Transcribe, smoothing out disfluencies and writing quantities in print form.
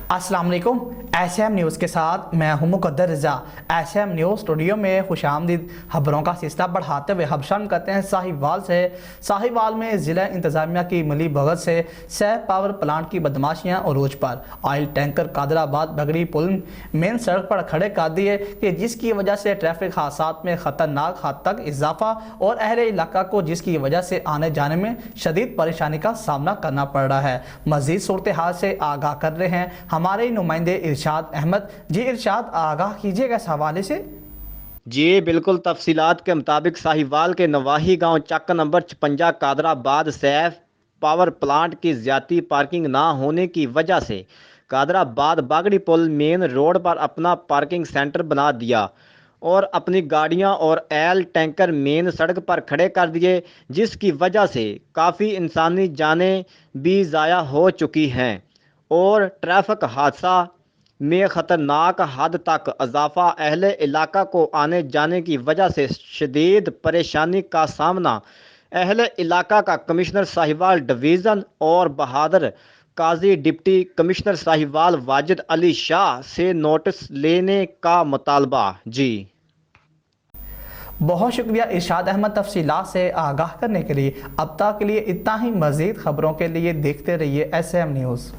अस्सलाम वालेकुम। SM news के साथ मैं हूं मुकद्दर रज़ा। एसएम न्यूज़ स्टूडियो में खुशामदीद। खबरों का सिलसिला बढ़ाते हुए हम शामिल करते हैं साहिवाल से। साहिवाल में ज़िला इंतज़ामिया की मिली भगत से सैफ पावर प्लांट की बदमाशियां अरोज पर। ऑयल टैंकर कादराबाद बगड़ी पुल मेन सड़क पर खड़े कर दिए कि जिसकी वजह से ट्रैफिक हादसात में ख़तरनाक हद तक इजाफा और अहले इलाका को जिसकी वजह से आने जाने में शदीद परेशानी का सामना करना पड़ रहा है। मज़ीद सूरत हाल से आगाह कर रहे हैं हमारे नुमाइंदे इरशाद अहमद। जी इरशाद, आगाह कीजिएगा इस हवाले से। जी बिल्कुल, तफसीलात के मुताबिक साहिवाल के नवाही गांव चक्का number 56 Qadirabad Saif power plant की ज्यादा पार्किंग ना होने की वजह से कादराबाद बागड़ी पुल मेन रोड पर अपना पार्किंग सेंटर बना दिया और अपनी गाड़ियां और एल टैंकर मेन सड़क पर खड़े कर दिए, जिसकी वजह से काफ़ी इंसानी जानें भी ज़ाया हो चुकी हैं और ट्रैफिक हादसा में ख़तरनाक हद तक इजाफा अहले इलाका को आने जाने की वजह से शदीद परेशानी का सामना अहले इलाका का कमिश्नर साहिवाल डिवीज़न और बहादुर काजी डिप्टी कमिश्नर साहिवाल वाजिद अली शाह से नोटिस लेने का मुतालबा। जी बहुत शुक्रिया इरशाद अहमद तफसीलात से आगाह करने के लिए। अब तक के लिए इतना ही। मज़ीद खबरों के लिए देखते रहिए एसएम न्यूज़।